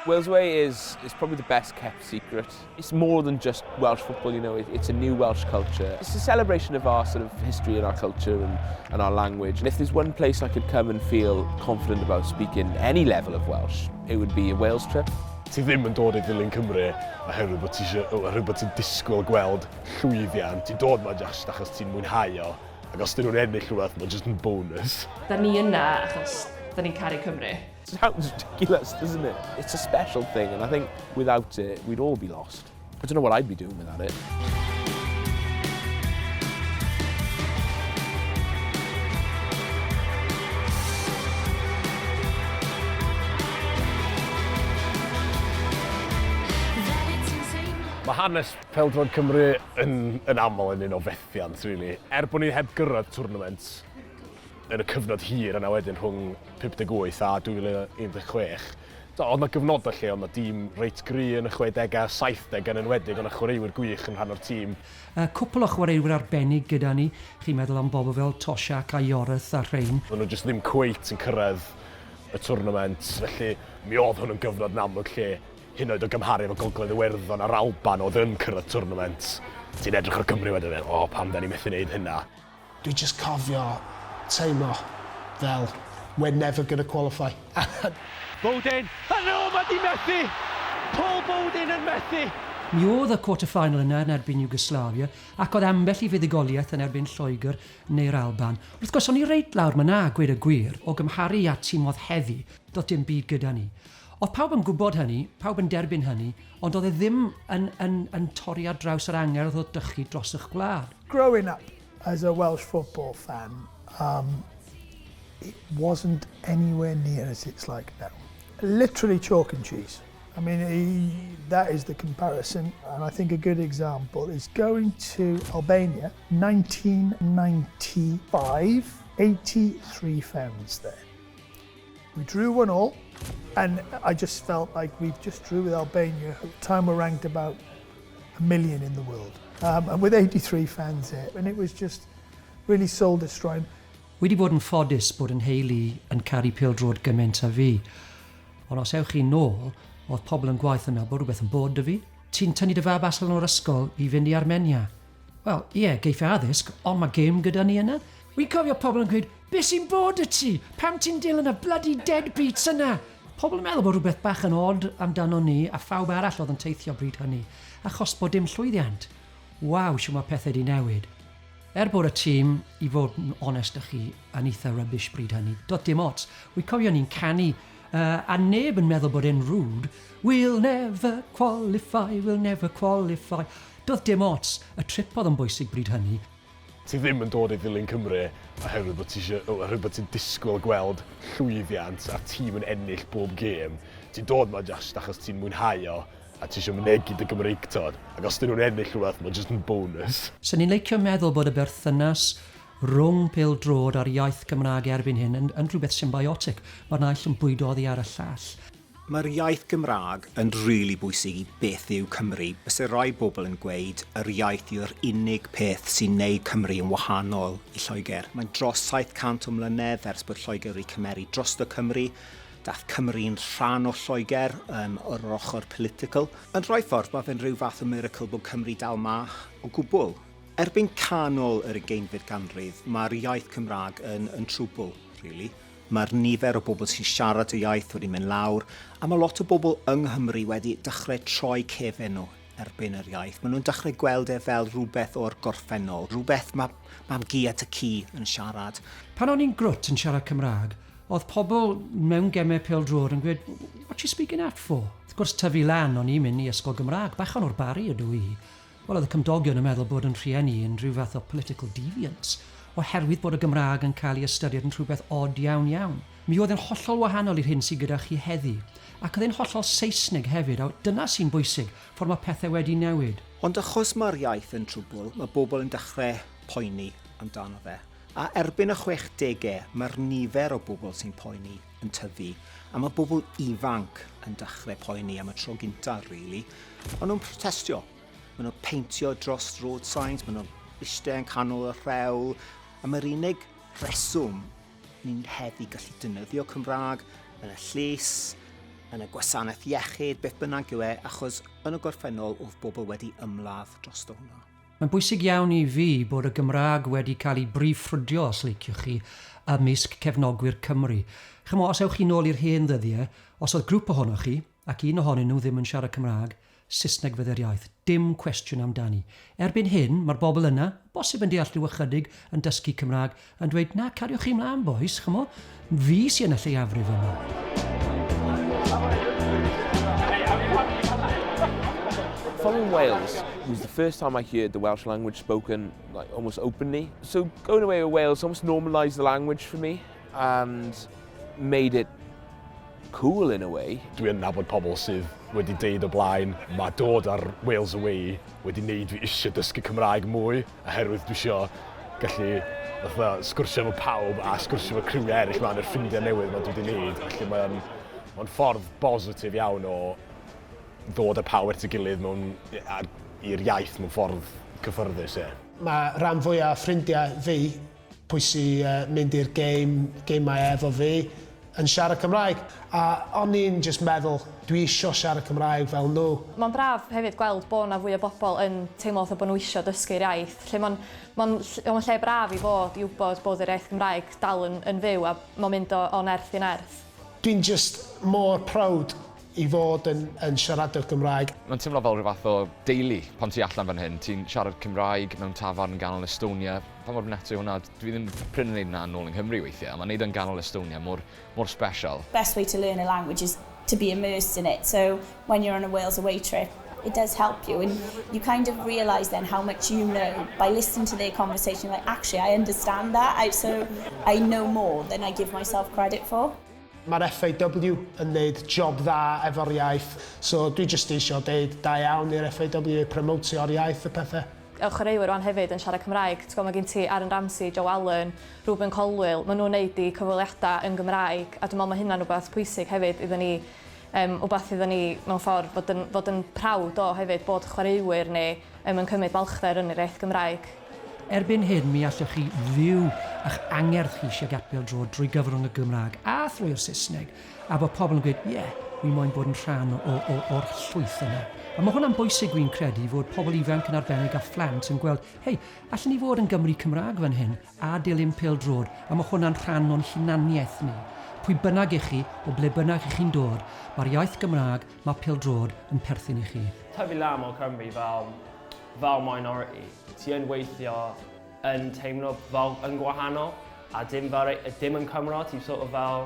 Wales Way is probably the best kept secret. It's more than just Welsh football, you know, it's a new Welsh culture. It's a celebration of our sort of history and our culture and our language. And if there's one place I could come and feel confident about speaking any level of Welsh, it would be a Wales trip. Ti ddim yn dod i ddilyn Cymru oherwydd bod ti'n disgwyl gweld llwyddiant. Ti'n dod ma just achos ti'n mwynhau o. Ac os dyn nhw'n ennill rhywbeth, mae'n just yn bonus. Da ni yna achos da ni'n caru Cymru. It sounds ridiculous, doesn't it? It's a special thing, and I think without it, we'd all be lost. I don't know what I'd be doing without it. Mae hanes Pêl-Droed Cymru yn aml yn un o fethiant, really. Bod ni heb gyrraedd tournament yn y cyfnod hir yna wedyn rhwng 58 a 2016. Oedd yna gyfnodau lle, oedd yna dîm reit gry yn y 60au, 70au yn enwedig, oedd yna chwaraewyr gwych yn rhan o'r tîm. Cwpl o chwaraewyr arbennig gyda ni. Chi'n meddwl am bobl fel Tosiac a Yw'r a rhain. Oedd nhw jyst ddim cweit yn cyrraedd y tournament, felly mi oedd hwn yn gyfnod yn amlwg lle hyn oed o gymharu efo Gogledd Iwerddon a'r Alban oedd yn cyrraedd tournament. Ti'n edrych ar Gymru wedyn, pam da ni methu wneud hynna. Dwi jyst cofio teimlo fel we're never going to qualify. Bodin, mae di methu! Paul Bodin yn methu! Mi oedd y quarter-final yna yn erbyn Iwgoslavia ac oedd ambell i fuddugoliaeth yn erbyn Lloegr neu'r Alban. Wrth gwrs, o'n i reit lawr myna, gweud y gwir, o gymharu â tîm oedd heddi, doedd dim byd gyda ni. Oedd pawb yn gwybod hynny, pawb yn derbyn hynny, ond oedd e ddim yn torri ar draws yr angerdd o dychu dros eich gwlad. Growing up as a Welsh football fan, it wasn't anywhere near as it's like now. Literally chalk and cheese. I mean, that is the comparison, and I think a good example is going to Albania, 1995, 83 fans there. We drew 1-1, and I just felt like we just drew with Albania. At the time we ranked about 1 million in the world, and with 83 fans there, and it was just really soul-destroying. Wedi bod yn ffodus bod yn heili yn caru Pêl-Droed gymaint a fi. Ond os ewch chi nôl, oedd pobl yn gwaith yna bod rhywbeth yn bod dy fi. Ti'n tynnu dy fab allan o'r ysgol i fynd i Armenia. Wel, ie, geiff addysg, ond mae gêm gyda ni yna. Wi'n cofio pobl yn gweud, be sy'n bod y ti? Pam ti'n dilyn y bloody deadbeats yna? Pobl yn meddwl bod rhywbeth bach yn od amdano ni a phawb arall oedd yn teithio bryd hynny, achos bod dim llwyddiant. Waw, siw mae pethau di newid. Bod y tîm, i fod yn onest â chi, yn eitha rubbish bryd hynny. Doedd dim ots. Wi'n cofio ni'n canu, a neb yn meddwl bod e'n rude. We'll never qualify, we'll never qualify. Doedd dim ots. Y trip oedd yn bwysig bryd hynny. Ti ddim yn dod i ddilyn Cymru oherwydd bod ti'n disgwyl gweld llwyddiant a tîm yn ennill bob gêm. Ti'n dod ma just achos ti'n mwynhau o a ti eisiau mynegu dy Gymreigtod. Ac os dyn nhw'n ennill rhywbeth, mae'n just yn bonus. So ni'n licio meddwl bod y berthynas rhwng Pêl-Droed a'r iaith Gymraeg erbyn hyn yn rhywbeth symbiotic. Mae'r naill yn bwydoddi ar y llall. Mae'r iaith Gymraeg yn rili bwysig i beth yw Cymru. Bys y rai bobl yn gweud yr iaith yw'r unig peth sy'n neud Cymru yn wahanol i Lloegr. Mae'n dros 700 o mlynedd ers bod Lloegr wedi cymeru dros y Cymru. Daeth Cymru'n rhan o Lloegr o'r ochr political. Yn rhoi ffordd, mae fe'n rhyw fath o miracle bod Cymru dal ma o gwbl. Erbyn canol yr 20fed ganrif, mae'r iaith Cymraeg yn trwbl, really. Mae'r nifer o bobl sy'n siarad y iaith wedi mynd lawr, a mae lot o bobl yng Nghymru wedi dechrau troi cefn nhw erbyn yr iaith. Maen nhw'n dechrau gweld e fel rhywbeth o'r gorffennol, rhywbeth mae'n gi at y ci yn siarad. Pan o'n i'n grwt yn siarad Cymraeg, oedd pobl mewn gemau Pêl-Droed yn gweud, what you speaking at for? Wrth gwrs tyfu lan o'n i'n mynd i ysgol Gymraeg, bachan o'r bari ydw i. Wel, oedd y cymdogion yn meddwl bod yn rhieni yn rhyw fath o political deviance, oherwydd bod y Gymraeg yn cael ei ystyried yn rhywbeth od iawn iawn. Mi oedd yn hollol wahanol i'r hyn sydd gyda chi heddi, ac oedd e'n hollol Saesnig hefyd, a dyna sy'n bwysig, ffordd mae pethau wedi newid. Ond achos mae'r iaith yn trwbl, mae bobl yn dechrau poeni amdano fe. A erbyn y 60au, mae'r nifer o bobl sy'n poeni yn tyfu, a mae bobl ifanc yn dechrau poeni am y tro gyntaf, really. Maen nhw'n protestio. Maen nhw'n peintio dros road signs, maen nhw'n eistedd yn canol y rhewl, a mae'r unig reswm ni'n heddi gallu defnyddio Cymraeg yn y lles yn y gwasanaeth iechyd, beth bynnag yw achos yn y gorffennol oedd bobl wedi ymladd dros hwnna. Mae'n bwysig iawn i fi bod y Gymraeg wedi cael ei brifffrydio, os liciwch chi, ymysg cefnogwyr Cymru. Chymo, os ewch chi nôl i'r hen ddyddiau, os oedd grŵp ohonoch chi, ac un ohonyn nhw ddim yn siarad Cymraeg, Saesneg fyddai'r iaith, dim cwestiwn amdani. Erbyn hyn, mae'r bobl yna, bosib yn deall rhyw ychydig yn dysgu Cymraeg, yn dweud, na, cariwch chi mlaen, boys, chymo, fi sy'n y lleiafrif yma. Following Wales was the first time I heard the Welsh language spoken like almost openly. So going away with Wales almost normalised the language for me and made it cool in a way. Dwi'n nabod pobl sydd wedi deud o blaen, mae dod ar Wales Away wedi wneud fi eisiau dysgu Cymraeg mwy, oherwydd dwi eisiau gallu sgwrsio efo pawb a sgwrsio efo criwiau eraill mewn i'r ffrindiau newydd mae dwi wedi wneud. Felly mae'n ffordd positif iawn o ddod â pawb at ei gilydd i'r iaith mewn ffordd cyffyrddus. Mae rhan fwyaf ffrindiau fi, pwy sy'n mynd i'r gemau efo fi, yn siarad Cymraeg. A o'n i'n just meddwl, dwi eisiau siarad Cymraeg fel nhw. Mae'n braf hefyd gweld bod yna fwy o bobl yn teimlo bod nhw eisiau dysgu'r iaith. Mae'n lle braf i fod i wybod bod yr iaith Gymraeg dal yn fyw a mae'n mynd o nerth i nerth. Dwi'n just mor proud i fod yn siaradwr Gymraeg. Mae'n teimlo fel rhyw fath o deulu pan ti allan fan hyn. Ti'n siarad Cymraeg mewn tafarn yn ganol Estonia. Pa mor neto yw hwnna? Dwi ddim prin yn neud yna nôl yng Nghymru weithiau. Mae'n neud yn ganol Estonia mor special. Best way to learn a language is to be immersed in it. So when you're on a Wales away trip, it does help you and you kind of realise then how much you know by listening to their conversation. Like, actually, I understand that, so I know more than I give myself credit for. Mae'r FAW yn gwneud job dda efo'r iaith, so dwi jyst eisiau deud da iawn i'r FAW promotio'r iaith y pethau. Chwaraewyr rhan hefyd yn siarad Cymraeg. Mae gen ti Aaron Ramsey, Joe Allen, Reuben Colwill. Maen nhw'n neud i cyfweliadau yn Gymraeg a dwi'n meddwl mae hynna'n rhywbeth pwysig hefyd iddyn ni, rhywbeth iddyn ni mewn ffordd fod yn prawd o hefyd bod chwaraewyr ni yn cymryd balchder yn yr iaith Gymraeg. Erbyn hyn, mi allwch chi fyw a'ch angerdd chi eisiau gat Pêl-Droed drwy gyfrwng y Gymraeg a thrwy'r Saesneg, a bod pobl yn gweud, wi moyn bod yn rhan o'r llwyth yna. A mae hwnna'n bwysig dwi'n credu fod pobl ifanc yn arbennig a phlant yn gweld, allan ni fod yn Gymru Cymraeg fan hyn a dilyn Pêl-Droed, a mae hwnna'n rhan o'n hunaniaeth ni. Pwy bynnag i chi, o ble bynnag i chi'n dod, mae'r iaith Gymraeg, mae Pêl-Droed yn perthyn i chi. Tyfu lam o Cymru fel minority, ti yn weithio yn teimlo fel yn gwahanol a dim yn Cymro, ti'n sort of fel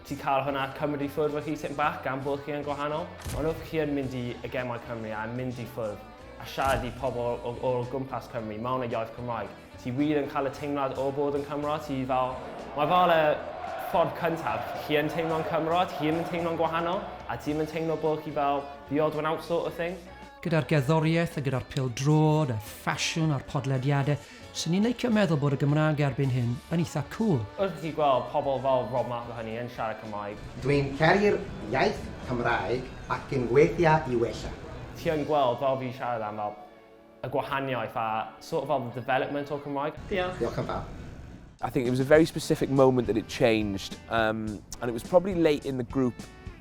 ti'n cael hwnna cymryd i ffwrdd o chi sitting back gan bod chi yn gwahanol. Ond wrth chi yn mynd i gemau Cymru a mynd i ffwrdd a siarad i pobl o gwmpas Cymru mewn y iaith Cymraeg, ti wir yn cael y teimlad o bod yn Cymro, mae fel y ffordd cyntaf, chi yn teimlo'n Cymro, ti yn teimlo'n gwahanol a ti'n teimlo bod chi fel the odd one out sort of thing. Gyda'r gerddoriaeth a gyda'r Pêl-Droed, y ffasiwn a'r podlediadau, sy'n ni'n licio meddwl bod y Gymraeg erbyn hyn yn eitha cool. Wrth chi gweld pobl fel Rob Math o hynny yn siarad Cymraeg. Dwi'n caru'r iaith Cymraeg ac yn gweithio i wella. Ti yn gweld fel fi siarad am fel y gwahaniaeth a sort of the development o Cymraeg. Diolch yn fawr. I think it was a very specific moment that it changed, and it was probably late in the group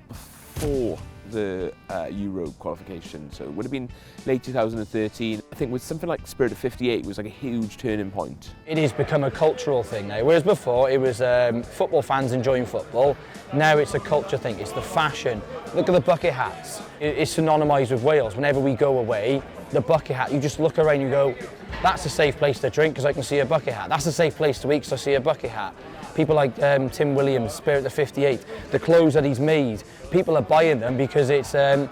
before the Euro qualification, so it would have been late 2013. I think with something like Spirit of 58 was like a huge turning point. It has become a cultural thing now, whereas before it was football fans enjoying football. Now it's a culture thing, it's the fashion. Look at the bucket hats. It's synonymised with Wales. Whenever we go away, the bucket hat, you just look around and you go, that's a safe place to drink because I can see a bucket hat. That's a safe place to eat because I see a bucket hat. People like Tim Williams, Spirit of 58, the clothes that he's made, people are buying them because it's a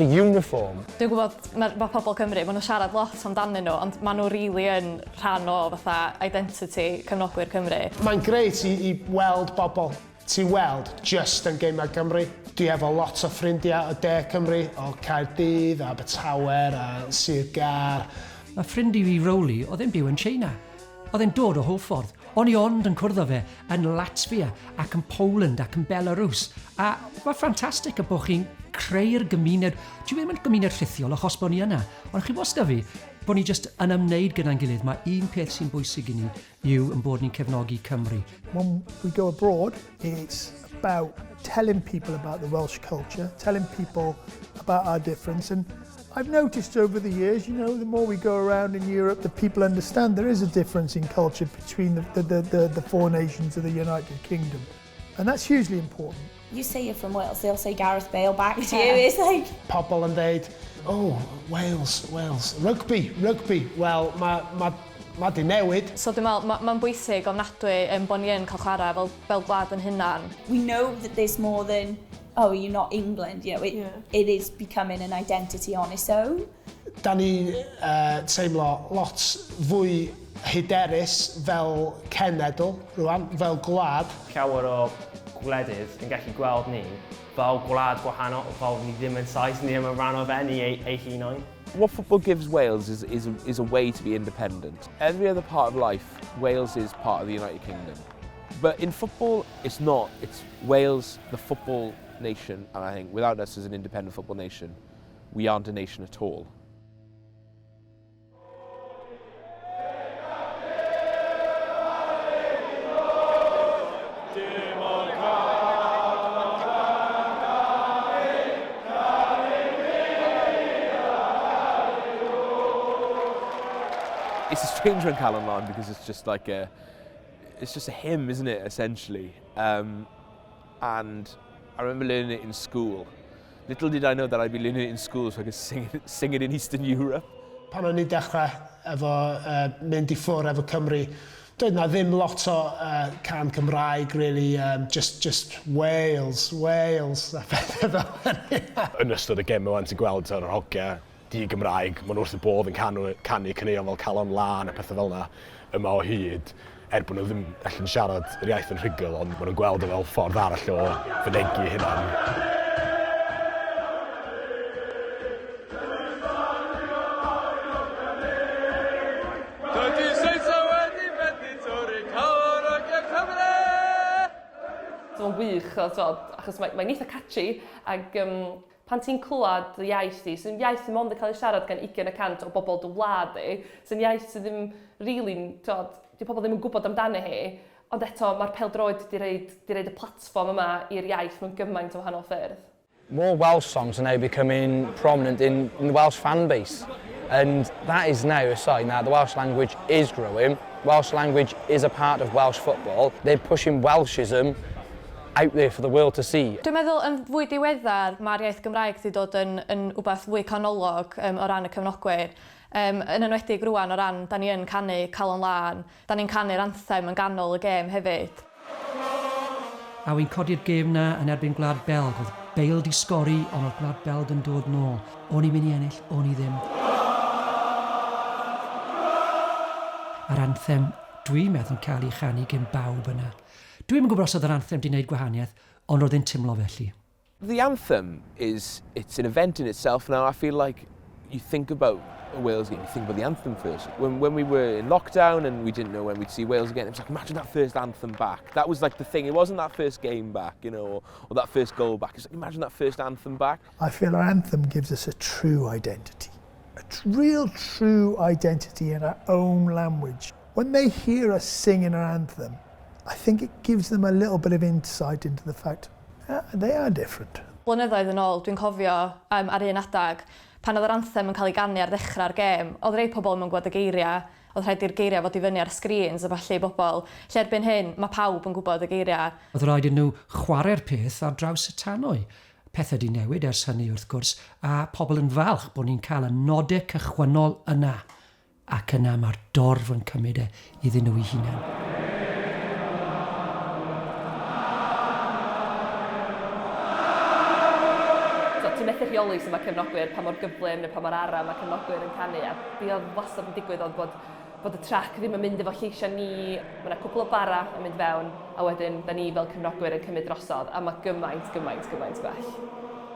uniform. Dwi'n gwybod mae pobl Cymru, maen nhw'n siarad lot amdanyn nhw, ond maen nhw rili yn rhan o fatha identity cefnogwyr Cymru. Mae'n greit i weld bobl. Ti weld just yn gemau Cymru. Dwi efo lot o ffrindiau o de Cymru, o Caerdydd, a Abertawe, a Sir Gar. Mae ffrindi fi Rowley oedd e'n byw yn China. Oedd e'n dod o holl ffordd. O'n i ond yn cwrdd â fe yn Latvia ac yn Poland ac yn Belarus. A mae'n ffantastig bod chi'n creu'r gymuned. Dwi ddim yn gymuned rhithiol achos bod ni yna. Ond chi bost da fi, bod ni jyst yn ymwneud gyda'n gilydd. Mae un peth sy'n bwysig i ni yw yn bod ni'n cefnogi Cymru. When we go abroad, it's about telling people about the Welsh culture, telling people about our difference. And I've noticed over the years, you know, the more we go around in Europe, the people understand there is a difference in culture between the four nations of the United Kingdom. And that's hugely important. You say you're from Wales, they'll say Gareth Bale back to you. It's like... Pobl yn deud, oh, Wales, rugby. Wel, ma di newid. So dwi'n meddwl, mae'n bwysig ofnadwy bod ni yn cael chwarae fel gwlad yn hynna'n. We know that there's more than, oh, you're not England, you know, it is becoming an identity on its own. Da ni teimlo lot fwy hyderus fel Cenedl, rwan, fel gwlad. Llawer o gwledydd yn gallu gweld ni fel gwlad gwahanol, fel ni ddim yn sais, ni ddim yn rhan o fe, ni ei hunain. What football gives Wales is a way to be independent. Every other part of life, Wales is part of the United Kingdom. But in football, it's not. It's Wales, the football nation, and I think without us as an independent football nation, we aren't a nation at all. It's a strange one, Calon Lan, because it's just like a hymn, isn't it, essentially? And I remember learning it in school. Little did I know that I'd be learning it in school so I could sing it in Eastern Europe. Pan o'n i dechrau efo mynd I ffwr efo Cymru, doedd na ddim lot o can Cymraeg, really, just Wales, a pethau fel hynny. Yn ystod y gem yma ti'n gweld yr hogia di-Gymraeg, maen wrth y bodd yn canu caneuon fel Calon Lan a pethau fel yna yma o hyd, nhw ddim allan siarad yr iaith yn rhugl, ond maen nhw'n gweld o fel ffordd arall o fynegu hynna'n. Mae'n wych, achos mae'n eitha catchy, ac pan ti'n clywed y iaith di, sy'n iaith ddim ond yn cael ei siarad gan 20% o bobl dy wlad di, sy'n iaith sydd ddim really, di pobl ddim yn gwybod amdano hi, ond eto mae'r Pêl-Droed di reid y platform yma i'r iaith mewn gymaint o wahanol ffyrdd. More Welsh songs are now becoming prominent in the Welsh fan base, and that is now a sign that the Welsh language is growing. Welsh language is a part of Welsh football. They're pushing Welshism out there for the world to see. Dwi'n meddwl yn fwy diweddar mae'r iaith Gymraeg wedi dod yn wbath fwy canolog o ran y cefnogwyr. Yn enwedig rwan o ran, da ni yn canu Calon Lan, da ni'n canu'r anthem yn ganol y gêm hefyd. A wy'n codi'r gêm na yn erbyn Gwlad Belg. Oedd Bale di sgori, ond oedd Gwlad Belg yn dod nôl. O'n i'n mynd I ennill, o'n I ddim. Yr anthem dwi'n meddwl yn cael ei chanu gen bawb yna. Dwi'n yn gwybod os oedd yr anthem di wneud gwahaniaeth, ond roedd e'n timlo felly. The anthem it's an event in itself now. I feel like you think about a Wales game, you think about the anthem first. When we were in lockdown and we didn't know when we'd see Wales again, it was like, imagine that first anthem back. That was like the thing. It wasn't that first game back, you know, or that first goal back. It's like, imagine that first anthem back. I feel our anthem gives us a true identity, a real true identity in our own language. When they hear us singing our anthem, I think it gives them a little bit of insight into the fact they are different. Blynyddoedd yn ôl, dwi'n cofio ar un adag, pan oedd yr anthem yn cael ei ganu ar ddechrau'r gêm, oedd rei pobl yn gwybod y geiriau, oedd rhaid i'r geiriau fod I fyny ar screens a falle bobl. Lle erbyn hyn, mae pawb yn gwybod y geiriau. Oedd rhaid nhw chwarae'r peth ar draws y tanwy. Pethau di newid ers hynny wrth gwrs, a pobl yn falch bod ni'n cael y nodau cychwynnol yna. Ac yna mae'r dorf yn cymryd iddyn nhw I hunain. Ti'n methu rheoli sy'n mae cefnogwyr pa mor gyflym neu pa mor ara mae cefnogwyr yn canu, a be oedd wastad yn digwydd oedd bod y trac ddim yn mynd efo lleisiau ni, mae yna cwbl o bara yn mynd fewn, a wedyn da ni fel cefnogwyr yn cymryd drosodd, a mae gymaint gwell.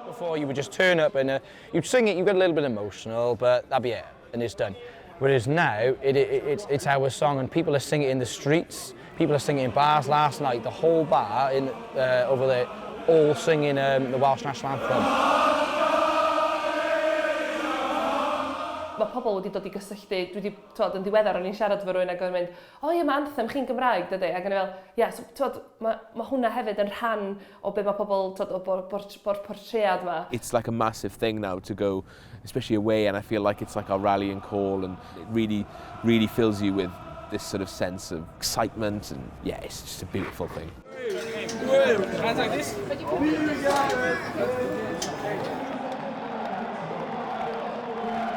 Before you would just turn up and you'd sing it, you get a little bit emotional, but that'd be it, and it's done. Whereas now, it's our song, and people are singing it in the streets, people are singing it in bars. Last night, the whole bar over there, all singing the Welsh national anthem. pobl wedi dod i gysylltu, dwi wedi, yn ddiweddar o'n i'n siarad fy rwy'n ac o'n mynd, o ie, mae anthem chi'n Gymraeg, dydy? Ac o'n i fel, ie, so, mae hwnna hefyd yn rhan o be mae pobl, o'r portread yma. It's like a massive thing now to go, especially away, and I feel like it's like our rallying call, and it really fills you with this sort of sense of excitement, and yeah, it's just a beautiful thing. Hands like this.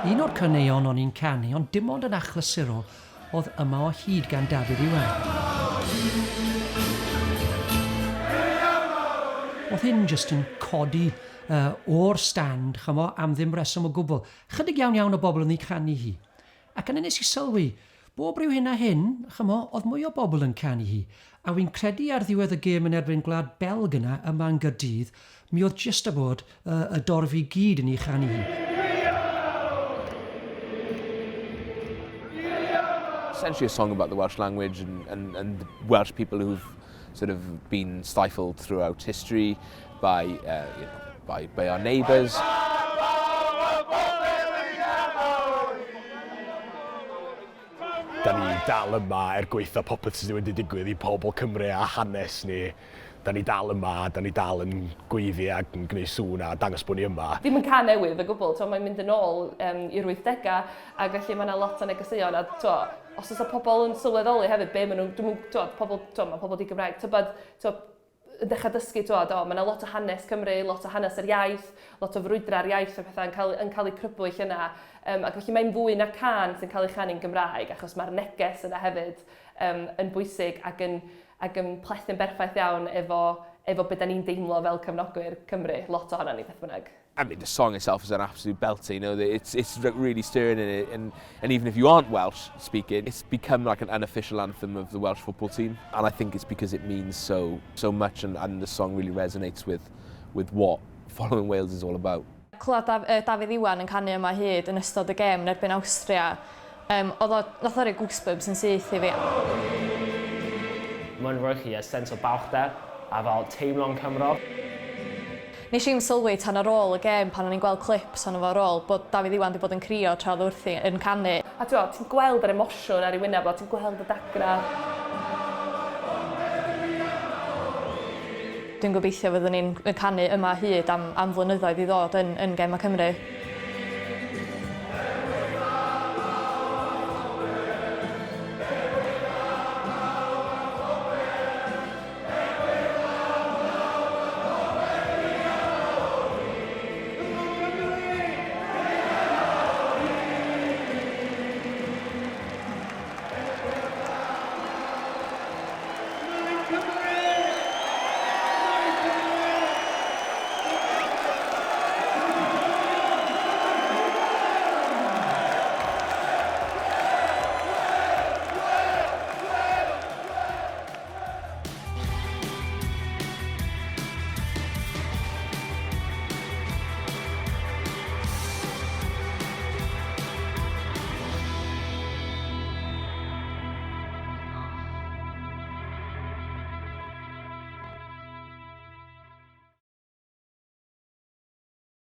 Un o'r caneuon o'n i'n canu, ond dim ond yn achlysurol, oedd yma o hyd gan Dafydd Iwan. Oedd hyn jyst yn codi o'r stand, chymo, am ddim reswm o gwbl. Chydig iawn o bobl yn ei canu hi. Ac yna nes I sylwi, bob ryw hyn a hyn, chymo, oedd mwy o bobl yn canu hi. A wy'n credu ar ddiwedd y gêm yn erbyn gwlad Belg yna, yma yn Gaerdydd, mi oedd jyst a bod y dorfi gyd yn ei chanu hi. Essentially a song about the Welsh language and the Welsh people who've sort of been stifled throughout history by our neighbours. Da ni dal yma gweithio popeth sydd wedi digwydd I pobl Cymru a hanes ni. Da ni dal yma, da ni dal yn gweiddi ac yn gwneud sŵn a dangos bod ni yma. Ddim yn can newydd o gwbl, mae'n mynd yn ôl i'r 80au a felly mae yna lot o negeseuon a os oes pobl yn sylweddoli hefyd be maen nhw'n, mae pobl di Gymraeg, yn dechrau dysgu, mae yna lot o hanes Cymru, lot o hanes yr iaith, lot o frwydra'r iaith a pethau yn cael eu crybwyll yna. Ac felly mae'n fwy na can sy'n cael ei chanu'n Gymraeg, achos mae'r neges yna hefyd yn bwysig ac yn plethu'n berffaith iawn efo beth da ni'n deimlo fel cefnogwyr Cymru, lot o honna ni beth bynnag. I mean, the song itself is an absolute belter, you know, it's really stirring in it, and even if you aren't Welsh speaking, it's become like an unofficial anthem of the Welsh football team, and I think it's because it means so much, and the song really resonates with what following Wales is all about. Clywed Dafydd Iwan yn canu yma hyd yn ystod y gêm yn erbyn Awstria, nath o'r goosebumps yn syth I fi. Mae'n rhoi chi sens o balchder a fel teimlo'n Cymro. Nes i'n sylwi tan ar ôl y gêm pan o'n i'n gweld clips o'n ar ôl bod Dafydd Iwan wedi bod yn crio tra wrthi yn canu. A ti'n gweld yr emosiwn ar ei wyneb, ti'n gweld y dagra. Dwi'n gobeithio fyddwn ni'n canu yma hyd am flynyddoedd I ddod yn Gema Cymru.